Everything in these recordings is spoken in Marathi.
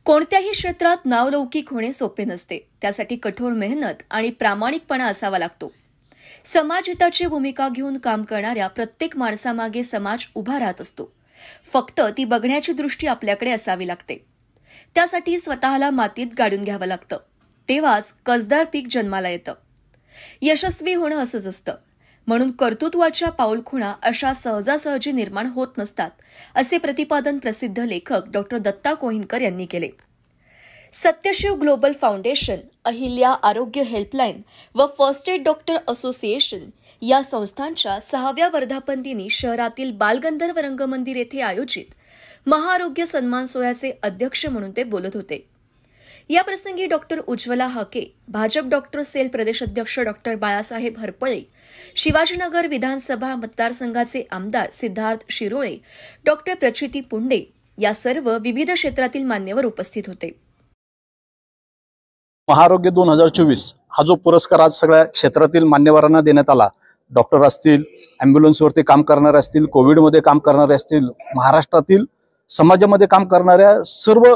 कोणत्याही क्षेत्रात नावलौकिक होणे सोपे नसते. त्यासाठी कठोर मेहनत आणि प्रामाणिकपणा असावा लागतो. समाजहिताची भूमिका घेऊन काम करणाऱ्या प्रत्येक माणसामागे समाज उभा राहत असतो. फक्त ती बघण्याची दृष्टी आपल्याकडे असावी लागते. त्यासाठी स्वतःला मातीत गाडून घ्यावं लागतं. तेव्हाच कसदार पीक जन्माला येतं. यशस्वी होणं असंच असतं. म्हणून कर्तृत्वाच्या पाऊलखुणा अशा सहजासहजी निर्माण होत नसतात, असे प्रतिपादन प्रसिद्ध लेखक डॉक्टर दत्ता कोहिनकर यांनी केले. सत्यशिव ग्लोबल फाउंडेशन, अहिल्या आरोग्य हेल्पलाईन व फर्स्ट एड डॉक्टर असोसिएशन या संस्थांच्या 6व्या वर्धापन दिनी शहरातील बालगंधर्व रंगमंदिर येथे आयोजित महाआरोग्य सन्मान सोहळ्याचे अध्यक्ष म्हणून ते बोलत होते. या प्रसंगी doctor Ujjwala Hake, Bhajap doctor cell प्रदेशाध्यक्ष डॉक्टर बाळासाहेब हरपळे, शिवाजीनगर विधानसभा मतदारसंघाचे आमदार सिद्धार्थ शिरोळे, डॉक्टर प्रचिती पुंडे या सर्व विविध क्षेत्रातील मान्यवर उपस्थित होते. महाआरोग्य 2024 हा जो पुरस्कार आज सगळ्या क्षेत्रातील मान्यवरांना देण्यात आला. डॉक्टर असतील, ॲम्ब्युलन्सवरती काम करणारे असतील, कोविडमध्ये काम करणारे असतील, महाराष्ट्रातील समाजामध्ये काम करणाऱ्या सर्व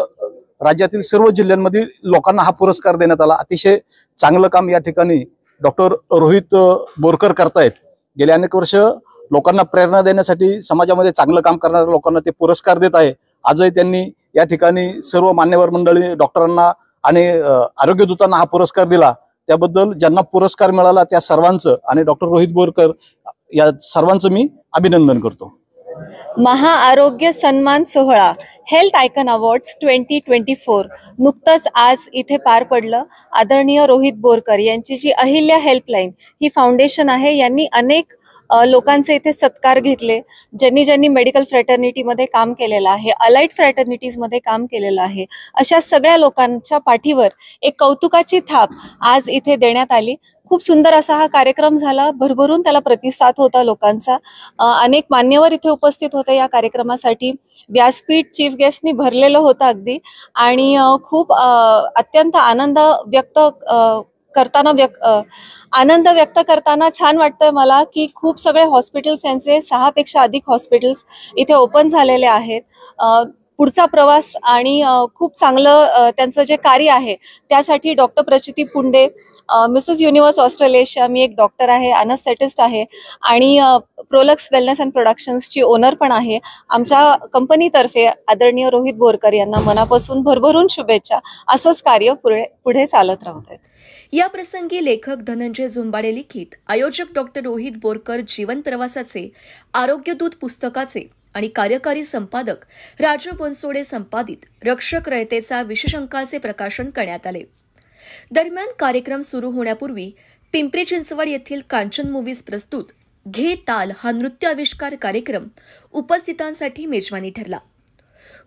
राज्यातील सर्व जिल्ह्यांमधील लोकांना हा पुरस्कार देण्यात आला. अतिशय चांगलं काम या ठिकाणी डॉक्टर रोहित बोरकर करतायत. गेल्या अनेक वर्ष लोकांना प्रेरणा देण्यासाठी समाजामध्ये चांगलं काम करणाऱ्या लोकांना ते पुरस्कार देत आहे. आजही त्यांनी या ठिकाणी सर्व मान्यवर मंडळी, डॉक्टरांना आणि आरोग्य दूतांना हा पुरस्कार दिला. त्याबद्दल ज्यांना पुरस्कार मिळाला त्या सर्वांचं आणि डॉक्टर रोहित बोरकर या सर्वांचं मी अभिनंदन करतो. महाआरोग्य सन्मान सोहळा हेल्थ आयकॉन अवॉर्ड्स 2024 नुकतंच आज इथे पार पडलं. आदरणीय रोहित बोरकर यांची जी अहिल्या हेल्पलाईन ही फाउंडेशन आहे, यांनी अनेक लोकांचे इथे सत्कार घेतले. ज्यांनी मेडिकल फ्रॅटर्निटीमध्ये काम केलेलं आहे, अलाइड फ्रॅटर्निटीजमध्ये काम केलेलं आहे, अशा सगळ्या लोकांच्या पाठीवर एक कौतुकाची थाप आज इथे देण्यात आली. खूप सुंदर असा हा कार्यक्रम झाला. भरभरून त्याला प्रतिसाद होता लोकांचा. अनेक मान्यवर इथे उपस्थित होते या कार्यक्रमासाठी. व्यासपीठ चीफ गेस्टनी भरलेलं होतं अगदी. आणि खूप अत्यंत आनंद व्यक्त करताना छान वाटतंय मला की खूप सगळे हॉस्पिटल्स, यांचे 6 पेक्षा अधिक हॉस्पिटल्स इथे ओपन झालेले आहेत. पुढचा प्रवास आणि खूप चांगलं त्यांचं जे कार्य आहे त्यासाठी डॉक्टर प्रचिती पुंडे, मिसेस युनिव्हर्स ऑस्ट्रेलेशिया, मी एक डॉक्टर आहे, अनस्थेटिस्ट आहे आणि प्रोलक्स वेलनेस अँड प्रोडक्शन्सची ओनर पण आहे. आमच्या कंपनीतर्फे आदरणीय रोहित बोरकर यांना मनापासून भरभरून शुभेच्छा. असंच कार्य पुढे चालत राहू देत. या प्रसंगी लेखक धनंजय झुंबाडे लिखित, आयोजक डॉक्टर रोहित बोरकर जीवन प्रवासाचे, आरोग्यदूत पुस्तकाचे आणि कार्यकारी संपादक राजू बनसोडे संपादित रक्षक रयतेचा विशेष अंकाचे प्रकाशन करण्यात आले. दरम्यान कार्यक्रम सुरू होण्यापूर्वी पिंपरी चिंचवड येथील कांचन मूव्हीज प्रस्तुत घे ताल हा नृत्य आविष्कार कार्यक्रम उपस्थितांसाठी मेजवानी ठरला.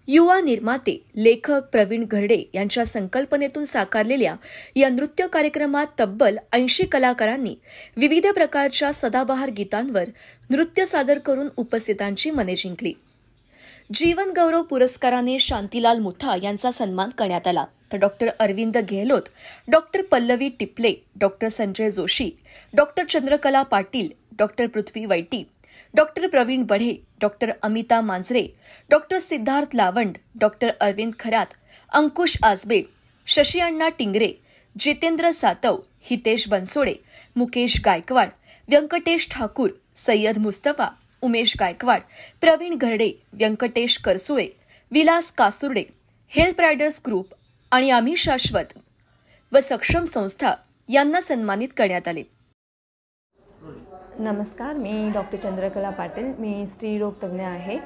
युवा निर्माते लेखक प्रवीण घरडे यांच्या संकल्पनेतून साकारलेल्या या नृत्य कार्यक्रमात तब्बल 80 कलाकारांनी विविध प्रकारच्या सदाबहार गीतांवर नृत्य सादर करून उपस्थितांची मने जिंकली. जीवन गौरव पुरस्काराने शांतीलाल मुथा यांचा सन्मान करण्यात आला. तर doctor Arvind Gehlot, doctor Pallavi Tiple, doctor Sanjay Joshi, doctor Chandrakala Patil, doctor Prithvi Vaiti, doctor Pravin Badhe, doctor Amita Manjare, doctor Siddharth Lavand, doctor Arvind Kharat, Ankush Ajabe, Shashi Anna Tingre, Jitendra Satav, Hitesh Bansode, Mukesh Gaikwad, Vyankatesh Thakur, Sayyad Mustafa, Umesh Gaikwad, Pravin Gharde, Vyankatesh Karsule, Vilas Kasurde, health riders group आणि आम्ही शाश्वत व सक्षम संस्था यांना सन्मानित करण्यात आले. नमस्कार, मी डॉक्टर चंद्रकला पाटील, मी स्त्रीरोग तज्ञ आहे.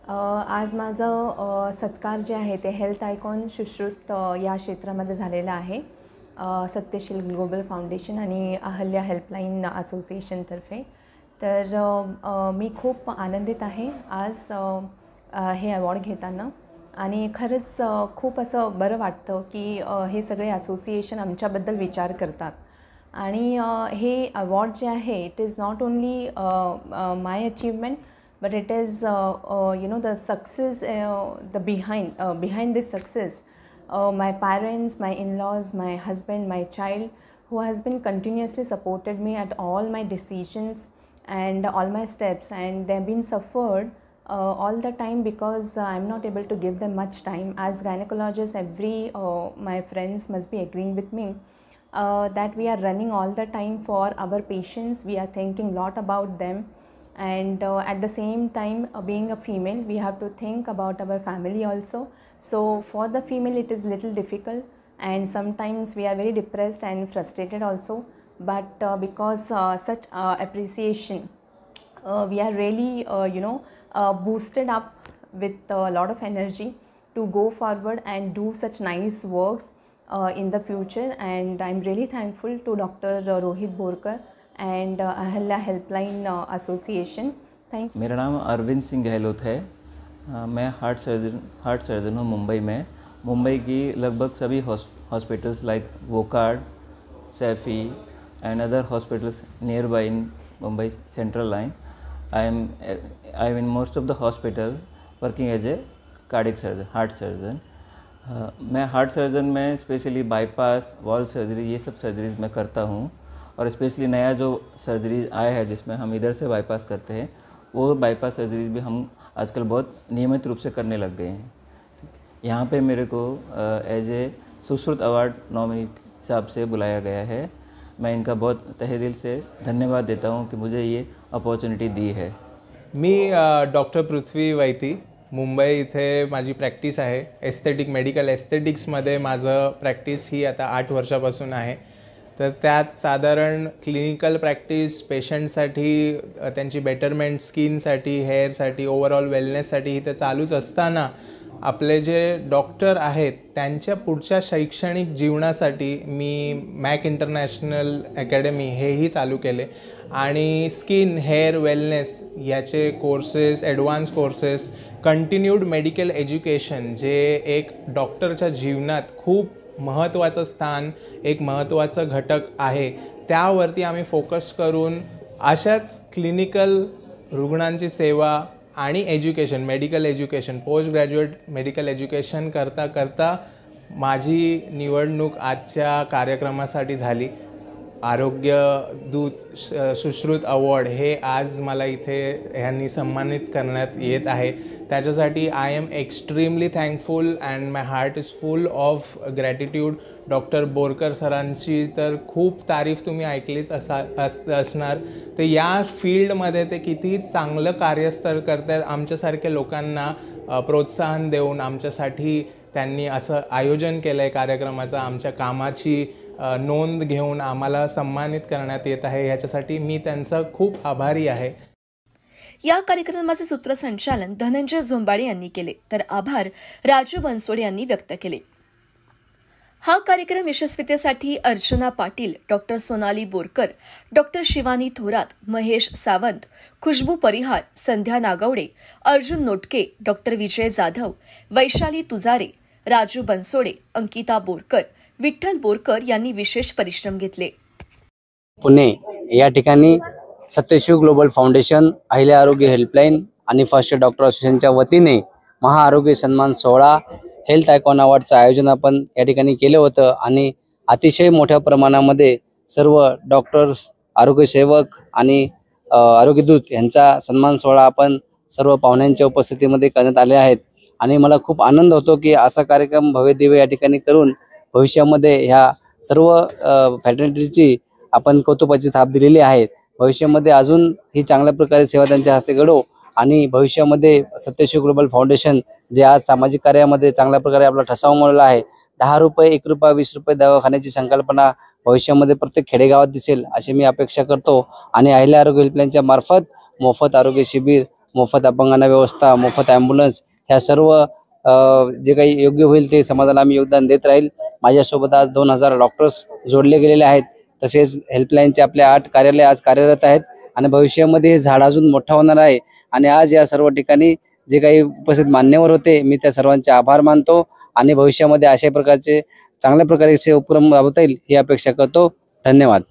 आज माझं सत्कार जे आहे ते हेल्थ आयकॉन सुश्रुत या क्षेत्रामध्ये झालेलं आहे. सत्यशील ग्लोबल फाउंडेशन आणि अहल्या हेल्पलाईन असोसिएशनतर्फे. तर मी खूप आनंदित आहे आज हे अवॉर्ड घेताना. आणि खरंच खूप असं बरं वाटतं की हे सगळे असोसिएशन आमच्याबद्दल विचार करतात. आणि हे अवॉर्ड जे आहे it is not only my achievement, but it is the success, the behind this success, my parents, my in-laws, my husband, my child, who has been continuously supported me at all my decisions and all my steps, and they have been suffered all the time, because I'm not able to give them much time. As gynecologists, my friends must be agreeing with me that we are running all the time for our patients. We are thinking a lot about them, and at the same time, being a female, we have to think about our family also. So for the female it is little difficult, and sometimes we are very depressed and frustrated also. But because such appreciation, we are really boosted up with a lot of energy to go forward and do such nice works in the future. And I'm really thankful to Dr. Rohit Borkar and Ahalya Helpline Association. Thank you. मेरा नाम अरविंद सिंह गहलोत है। मैं हार्ट सर्जन हूँ मुंबई में। मुंबई की लगभग सभी hospitals like Wockhardt, Saifee and other hospitals near by in Mumbai central line, I am in most of the hospital working as a cardiac surgeon, heart surgeon. मैं हार्ट सर्जन में स्पेशली बाईपास, वॉल सर्जरी, ये सब सर्जरीज मैं करता हूँ। और स्पेशली नया जो सर्जरी आया है जिसमें हम इधर से बाईपास करते हैं, वो बाईपास सर्जरीज भी हम आजकल बहुत नियमित रूप से करने लग गए हैं। यहाँ पे मेरे को as a Sushruta award nominee हिसाब से बुलाया गया है। मैं इनका बहुत तहे दिल से धन्यवाद देता हूँ कि मुझे ये अपॉर्च्युनिटी दी है। मी डॉक्टर पृथ्वी वैती, मुंबई इथे माझी प्रॅक्टिस आहे। एस्थेटिक, मेडिकल एस्थेटिक्समध्ये माझं प्रॅक्टिस ही आता 8 वर्षापासून आहे। तर त्यात साधारण क्लिनिकल प्रॅक्टिस पेशंटसाठी, त्यांची बेटरमेंट, स्किनसाठी, हेअरसाठी, ओव्हरऑल वेलनेससाठी ही तर चालूच असताना आपले जे डॉक्टर आहेत त्यांच्या पुढच्या शैक्षणिक जीवनासाठी मी मॅक इंटरनॅशनल अकॅडमी हेही चालू केले आणि स्किन, हेअर, वेलनेस याचे courses, advance courses, continued medical education, जे एक डॉक्टरच्या जीवनात खूप महत्त्वाचं स्थान, एक महत्त्वाचं घटक आहे, त्यावरती आम्ही फोकस करून अशाच क्लिनिकल रुग्णांची सेवा आणि education, medical education, post graduate medical education करता करता माझी निवडणूक आजच्या कार्यक्रमासाठी झाली। आरोग्य दूत सुश्रुत अवॉर्ड हे आज मला इथे ह्यांनी सन्मानित करण्यात येत आहे। त्याच्यासाठी I am extremely thankful and my heart is full of gratitude. Doctor Borkar सरांची तर खूप तारीफ तुम्ही ऐकलीच असणार। तर या फील्डमध्ये ते किती चांगलं कार्यस्थळ करतात, आमच्यासारख्या लोकांना प्रोत्साहन देऊन आमच्यासाठी त्यांनी असं आयोजन केलं आहे कार्यक्रमाचं, आमच्या कामाची नोंद घेऊन आम्हाला सन्मानित करण्यात येत आहे, ह्याच्यासाठी मी त्यांचा खूप आभारी आहे। या कार्यक्रमाचे सूत्रसंचालन धनंजय झोंबाडे यांनी केले, तर आभार राजू बनसोडे यांनी व्यक्त केले। हा कार्यक्रम यशस्वीतेसाठी अर्चना पाटील, डॉक्टर सोनाली बोरकर, डॉक्टर शिवानी थोरात, महेश सावंत, खुशबू परिहार, संध्या नागवडे, अर्जुन नोटके, डॉक्टर विजय जाधव, वैशाली तुजारे, राजू बनसोडे, अंकिता बोरकर, विठ्ठल बोरकर यांनी विशेष परिश्रम घेतले। पुणे या ठिकाणी सत्यशिव ग्लोबल फाउंडेशन, अहिल्या आरोग्य हेल्पलाईन आणि फर्स्ट डॉक्टर असोसिएशनच्या वतीने महाआरोग्य सन्मान सोहळा हेल्थ आयकॉन अवॉर्डचं आयोजन आपण या ठिकाणी केलं होतं आणि अतिशय मोठ्या प्रमाणामध्ये सर्व डॉक्टर्स, आरोग्यसेवक आणि आरोग्यदूत यांचा सन्मान सोहळा आपण सर्व पाहुण्यांच्या उपस्थितीमध्ये करण्यात आले आहेत आणि मला खूप आनंद होतो की असा कार्यक्रम भव्यदिव्य या ठिकाणी करून भविष्यामध्ये ह्या सर्व फॅटर्निटीची आपण कौतुकाची थाप दिलेली आहे। भविष्यामध्ये अजून ही चांगल्या प्रकारे सेवा त्यांच्या हस्ते घडो आणि भविष्यामध्ये सत्यशिव ग्लोबल फाउंडेशन जे आज सामाजिक कार्यामध्ये चांगल्या प्रकारे आपला ठसा उमटवला आहे, 10 रुपये, 1 रुपया, 20 रुपये दवाखान्याची संकल्पना भविष्यामध्ये प्रत्येक खेडेगावात दिसेल अशी मी अपेक्षा करतो आणि अहिल्या आरोग्य हेल्पलाईनच्या मार्फत मोफत आरोग्य शिबिर, मोफत अपंगांना व्यवस्था, मोफत ॲम्ब्युलन्स ह्या सर्व जे काही योग्य होईल ते समाजाला आम्ही योगदान देत राहील। माझ्यासोबत आज 2000 डॉक्टर्स जोडले गेलेले आहेत। तसेच हेल्पलाईनचे आपले 8 कार्यालय आज कार्यरत आहेत आणि भविष्यामध्ये हे झाड अजून मोठा होणार आहे आणि आज या सर्व ठिकाणी जे काही उपस्थित मान्यवर होते मी त्या सर्वांचे आभार मानतो आणि भविष्यामध्ये अशा प्रकारचे चांगल्या प्रकारे उपक्रम राबवता येईल ही अपेक्षा करतो। धन्यवाद।